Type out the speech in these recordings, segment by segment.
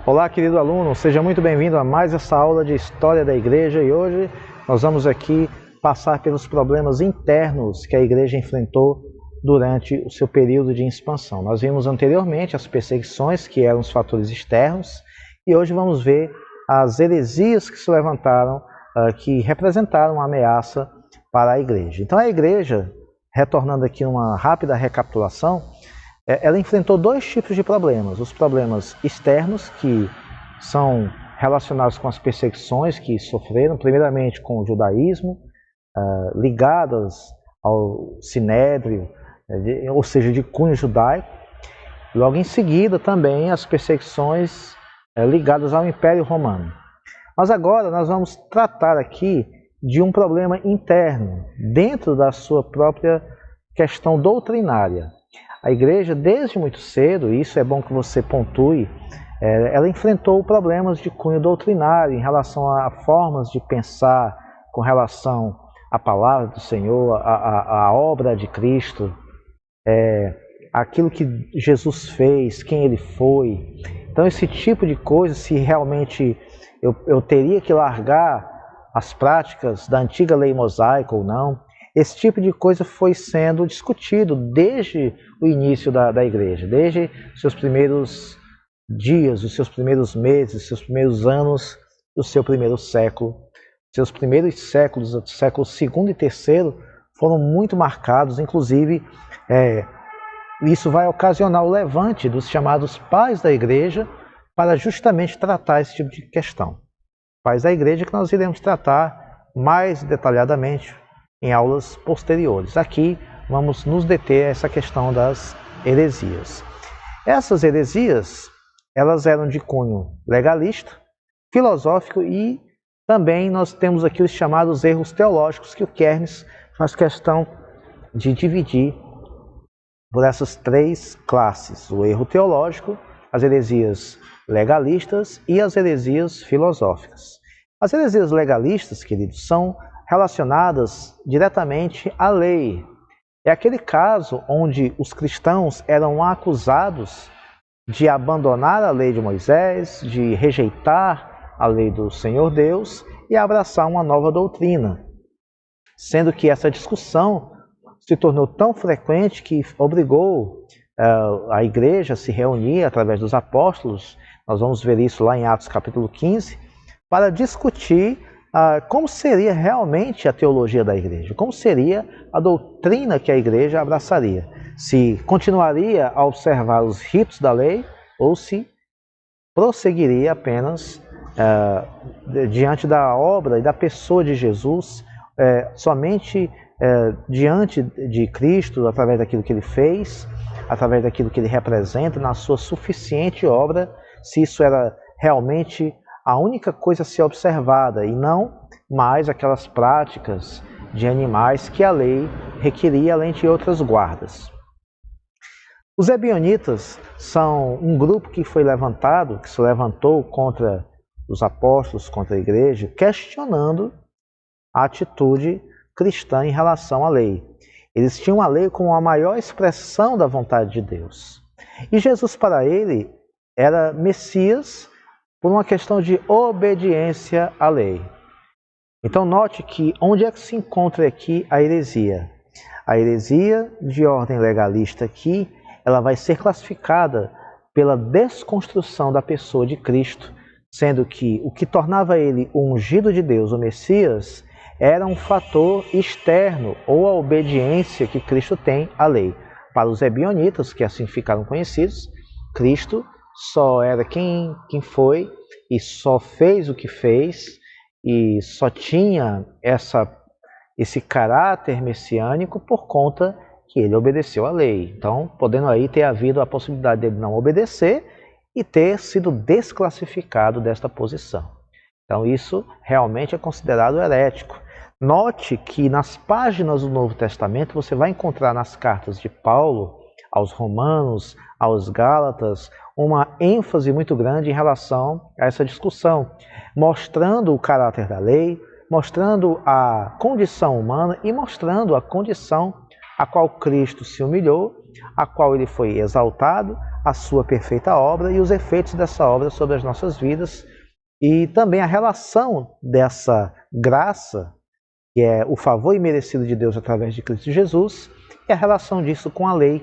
Olá, querido aluno, seja muito bem-vindo a mais essa aula de História da Igreja e hoje nós vamos aqui passar pelos problemas internos que a Igreja enfrentou durante o seu período de expansão. Nós vimos anteriormente as perseguições, que eram os fatores externos, e hoje vamos ver as heresias que se levantaram, que representaram uma ameaça para a Igreja. Então a Igreja, retornando aqui uma rápida recapitulação, ela enfrentou dois tipos de problemas. Os problemas externos, que são relacionados com as perseguições que sofreram, primeiramente com o judaísmo, ligadas ao sinédrio, ou seja, de cunho judaico. Logo em seguida, também as perseguições ligadas ao Império Romano. Mas agora nós vamos tratar aqui de um problema interno, dentro da sua própria questão doutrinária. A Igreja, desde muito cedo, e isso é bom que você pontue, ela enfrentou problemas de cunho doutrinário em relação a formas de pensar com relação à palavra do Senhor, à obra de Cristo, aquilo que Jesus fez, quem Ele foi. Então esse tipo de coisa, se realmente eu teria que largar as práticas da antiga lei mosaica ou não, esse tipo de coisa foi sendo discutido desde o início da Igreja, desde os seus primeiros dias, os seus primeiros meses, os seus primeiros anos do seu primeiro século. Seus primeiros séculos, séculos II e III, foram muito marcados, inclusive isso vai ocasionar o levante dos chamados pais da Igreja para justamente tratar esse tipo de questão. Pais da Igreja que nós iremos tratar mais detalhadamente em aulas posteriores. Aqui vamos nos deter a essa questão das heresias. Essas heresias, elas eram de cunho legalista, filosófico e também nós temos aqui os chamados erros teológicos, que o Kermes faz questão de dividir por essas três classes: o erro teológico, as heresias legalistas e as heresias filosóficas. As heresias legalistas, queridos, são relacionadas diretamente à lei. É aquele caso onde os cristãos eram acusados de abandonar a lei de Moisés, de rejeitar a lei do Senhor Deus e abraçar uma nova doutrina. Sendo que essa discussão se tornou tão frequente que obrigou a Igreja a se reunir através dos apóstolos, nós vamos ver isso lá em Atos capítulo 15, para discutir como seria realmente a teologia da Igreja, como seria a doutrina que a Igreja abraçaria. Se continuaria a observar os ritos da lei ou se prosseguiria apenas diante da obra e da pessoa de Jesus, somente diante de Cristo, através daquilo que Ele fez, através daquilo que Ele representa, na sua suficiente obra, se isso era realmente a única coisa a ser observada e não mais aquelas práticas de animais que a lei requeria, além de outras guardas. Os ebionitas são um grupo que foi levantado, que se levantou contra os apóstolos, contra a Igreja, questionando a atitude cristã em relação à lei. Eles tinham a lei como a maior expressão da vontade de Deus. E Jesus, para ele, era Messias por uma questão de obediência à lei. Então note que onde é que se encontra aqui a heresia? A heresia de ordem legalista aqui, ela vai ser classificada pela desconstrução da pessoa de Cristo, sendo que o que tornava ele o ungido de Deus, o Messias, era um fator externo ou a obediência que Cristo tem à lei. Para os ebionitas, que assim ficaram conhecidos, Cristo só era quem foi e só fez o que fez e só tinha esse caráter messiânico por conta que ele obedeceu à lei. Então, podendo aí ter havido a possibilidade dele não obedecer e ter sido desclassificado desta posição. Então, isso realmente é considerado herético. Note que nas páginas do Novo Testamento você vai encontrar nas cartas de Paulo aos Romanos, aos Gálatas uma ênfase muito grande em relação a essa discussão, mostrando o caráter da lei, mostrando a condição humana e mostrando a condição a qual Cristo se humilhou, a qual ele foi exaltado, a sua perfeita obra e os efeitos dessa obra sobre as nossas vidas, e também a relação dessa graça, que é o favor imerecido de Deus através de Cristo Jesus, e a relação disso com a lei.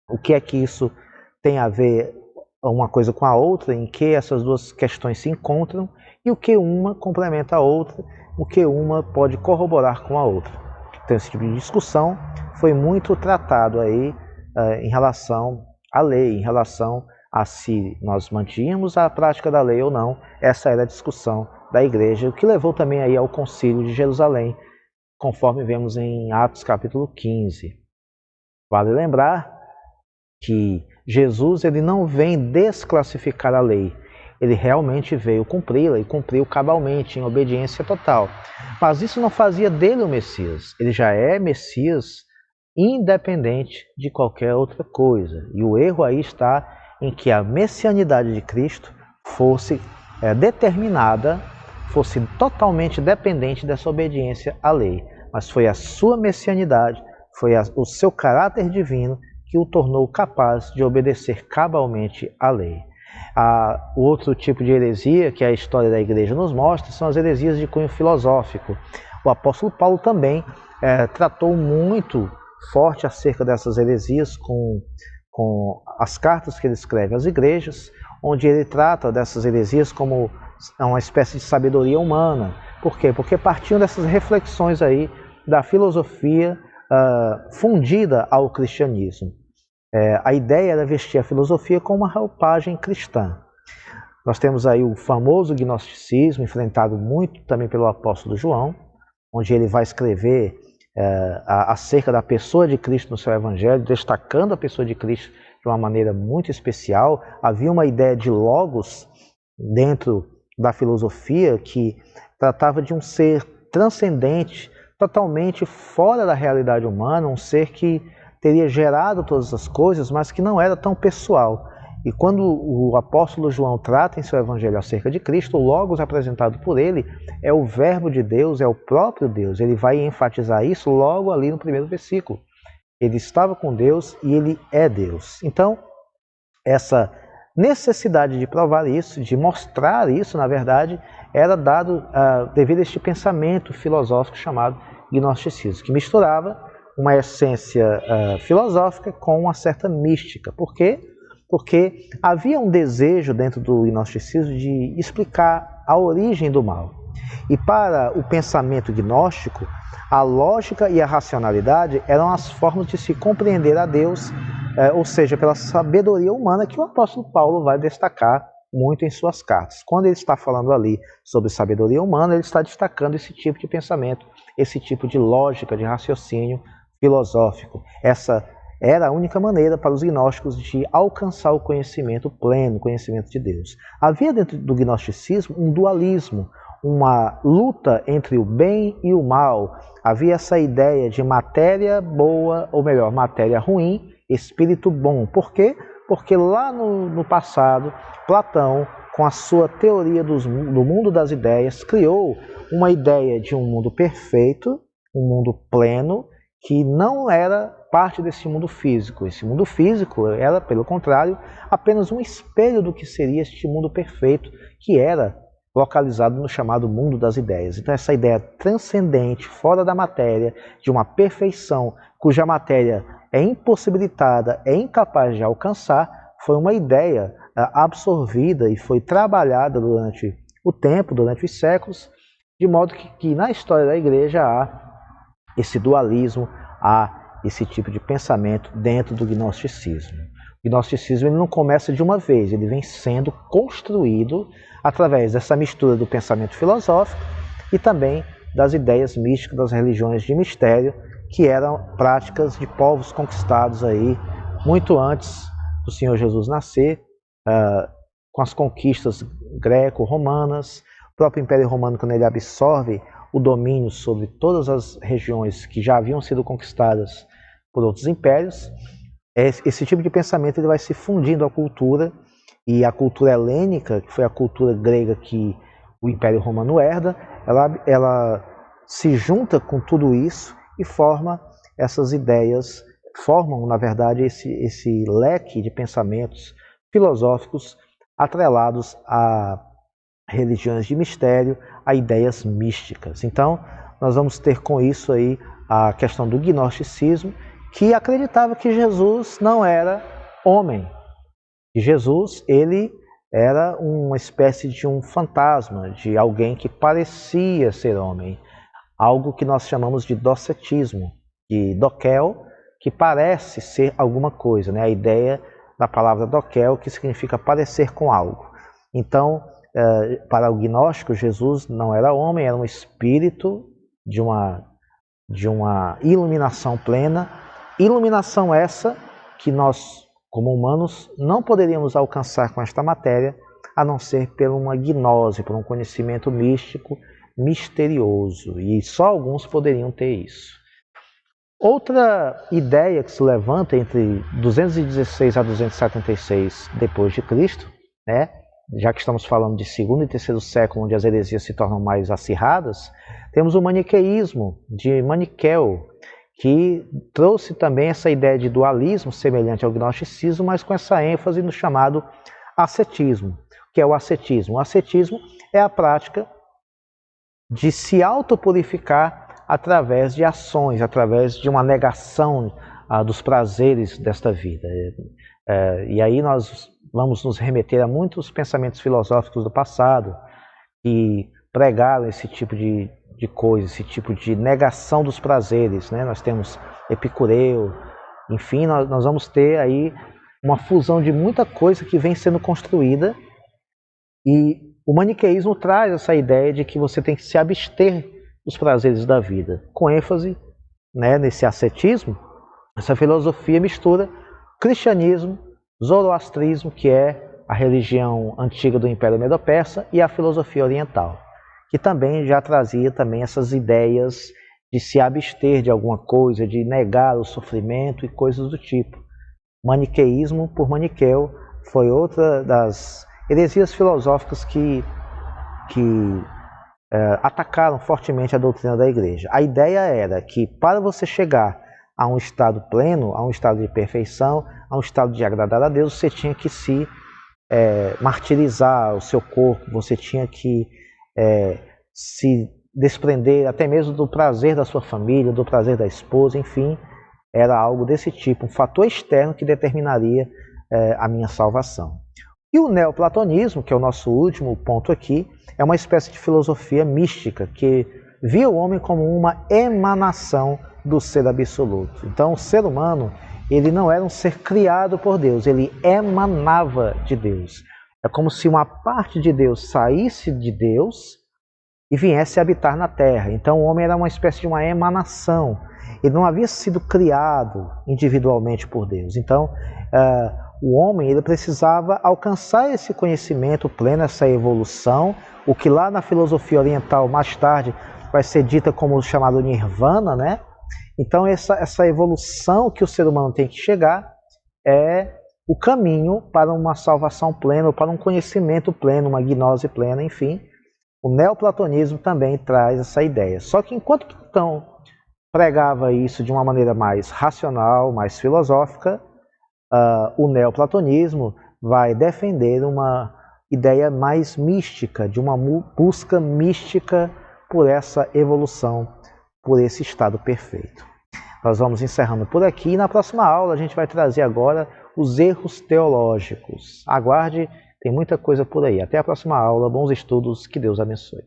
O que é que isso tem a ver uma coisa com a outra, em que essas duas questões se encontram, e o que uma complementa a outra, o que uma pode corroborar com a outra. Então esse tipo de discussão foi muito tratado aí em relação à lei, em relação a se nós mantínhamos a prática da lei ou não. Essa era a discussão da igreja, o que levou também aí ao Concílio de Jerusalém, conforme vemos em Atos capítulo 15. Vale lembrar que Jesus ele não vem desclassificar a lei, ele realmente veio cumpri-la e cumpriu cabalmente, em obediência total. Mas isso não fazia dele o Messias, ele já é Messias independente de qualquer outra coisa. E o erro aí está em que a messianidade de Cristo fosse determinada, fosse totalmente dependente dessa obediência à lei. Mas foi a sua messianidade, foi o seu caráter divino que o tornou capaz de obedecer cabalmente à lei. O outro tipo de heresia que a história da igreja nos mostra são as heresias de cunho filosófico. O apóstolo Paulo também tratou muito forte acerca dessas heresias com as cartas que ele escreve às igrejas, onde ele trata dessas heresias como uma espécie de sabedoria humana. Por quê? Porque partiam dessas reflexões aí da filosofia fundida ao cristianismo. A ideia era vestir a filosofia com uma roupagem cristã. Nós temos aí o famoso gnosticismo, enfrentado muito também pelo apóstolo João, onde ele vai escrever acerca da pessoa de Cristo no seu evangelho, destacando a pessoa de Cristo de uma maneira muito especial. Havia uma ideia de logos dentro da filosofia que tratava de um ser transcendente, totalmente fora da realidade humana, um ser que teria gerado todas as coisas, mas que não era tão pessoal. E quando o apóstolo João trata em seu evangelho acerca de Cristo, o logos apresentado por ele é o verbo de Deus, é o próprio Deus. Ele vai enfatizar isso logo ali no primeiro versículo. Ele estava com Deus e ele é Deus. Então, essa necessidade de provar isso, de mostrar isso, na verdade, era dado devido a este pensamento filosófico chamado gnosticismo, que misturava uma essência filosófica com uma certa mística. Por quê? Porque havia um desejo dentro do gnosticismo de explicar a origem do mal. E para o pensamento gnóstico, a lógica e a racionalidade eram as formas de se compreender a Deus, ou seja, pela sabedoria humana, que o apóstolo Paulo vai destacar muito em suas cartas. Quando ele está falando ali sobre sabedoria humana, ele está destacando esse tipo de pensamento, esse tipo de lógica, de raciocínio filosófico. Essa era a única maneira para os gnósticos de alcançar o conhecimento pleno, o conhecimento de Deus. Havia dentro do gnosticismo um dualismo, uma luta entre o bem e o mal. Havia essa ideia de matéria boa, ou melhor, matéria ruim, espírito bom. Por quê? Porque lá no passado, Platão, com a sua teoria do mundo das ideias, criou uma ideia de um mundo perfeito, um mundo pleno, que não era parte desse mundo físico. Esse mundo físico era, pelo contrário, apenas um espelho do que seria este mundo perfeito, que era localizado no chamado mundo das ideias. Então essa ideia transcendente, fora da matéria, de uma perfeição cuja matéria é impossibilitada, é incapaz de alcançar, foi uma ideia absorvida e foi trabalhada durante o tempo, durante os séculos, de modo que na história da igreja há esse dualismo, há esse tipo de pensamento dentro do gnosticismo. O gnosticismo ele não começa de uma vez, ele vem sendo construído através dessa mistura do pensamento filosófico e também das ideias místicas das religiões de mistério, que eram práticas de povos conquistados aí muito antes do Senhor Jesus nascer, com as conquistas greco-romanas. O próprio Império Romano, quando ele absorve o domínio sobre todas as regiões que já haviam sido conquistadas por outros impérios, esse tipo de pensamento ele vai se fundindo à cultura, e a cultura helênica, que foi a cultura grega que o Império Romano herda, ela se junta com tudo isso e forma essas ideias, formam, na verdade, esse leque de pensamentos filosóficos atrelados a religiões de mistério, a ideias místicas. Então, nós vamos ter com isso aí a questão do gnosticismo, que acreditava que Jesus não era homem. E Jesus, ele era uma espécie de um fantasma, de alguém que parecia ser homem. Algo que nós chamamos de docetismo, de dokel, que parece ser alguma coisa, né? A ideia da palavra dokel, que significa parecer com algo. Então, para o gnóstico, Jesus não era homem, era um espírito de uma iluminação plena. Iluminação essa que nós, como humanos, não poderíamos alcançar com esta matéria, a não ser por uma gnose, por um conhecimento místico, misterioso. E só alguns poderiam ter isso. Outra ideia que se levanta entre 216 a 276 depois de Cristo, né? Já que estamos falando de segundo e terceiro século, onde as heresias se tornam mais acirradas, temos o maniqueísmo de Maniqueu, que trouxe também essa ideia de dualismo semelhante ao gnosticismo, mas com essa ênfase no chamado ascetismo. O que é o ascetismo? O ascetismo é a prática de se autopurificar através de ações, através de uma negação dos prazeres desta vida. E aí nós vamos nos remeter a muitos pensamentos filosóficos do passado que pregaram esse tipo de coisa, esse tipo de negação dos prazeres, né? Nós temos Epicureu, enfim, nós vamos ter aí uma fusão de muita coisa que vem sendo construída, e o maniqueísmo traz essa ideia de que você tem que se abster dos prazeres da vida, com ênfase, né, nesse ascetismo. Essa filosofia mistura cristianismo, zoroastrismo, que é a religião antiga do Império Medo-Persa, e a filosofia oriental, que também já trazia também essas ideias de se abster de alguma coisa, de negar o sofrimento e coisas do tipo. Maniqueísmo, por Maniqueu, foi outra das heresias filosóficas que atacaram fortemente a doutrina da Igreja. A ideia era que para você chegar a um estado pleno, a um estado de perfeição, a um estado de agradar a Deus, você tinha que se martirizar o seu corpo, você tinha que se desprender até mesmo do prazer da sua família, do prazer da esposa, enfim, era algo desse tipo, um fator externo que determinaria a minha salvação. E o neoplatonismo, que é o nosso último ponto aqui, é uma espécie de filosofia mística que via o homem como uma emanação do ser absoluto. Então, o ser humano, ele não era um ser criado por Deus, ele emanava de Deus. É como se uma parte de Deus saísse de Deus e viesse habitar na terra. Então, o homem era uma espécie de uma emanação. Ele não havia sido criado individualmente por Deus. Então, o homem ele precisava alcançar esse conhecimento pleno, essa evolução, o que lá na filosofia oriental, mais tarde, vai ser dita como o chamado nirvana, né? Então, essa evolução que o ser humano tem que chegar é o caminho para uma salvação plena, para um conhecimento pleno, uma gnose plena, enfim. O neoplatonismo também traz essa ideia. Só que enquanto Platão pregava isso de uma maneira mais racional, mais filosófica, o neoplatonismo vai defender uma ideia mais mística, de uma busca mística por essa evolução, por esse estado perfeito. Nós vamos encerrando por aqui e na próxima aula a gente vai trazer agora os erros teológicos. Aguarde, tem muita coisa por aí. Até a próxima aula, bons estudos, que Deus abençoe.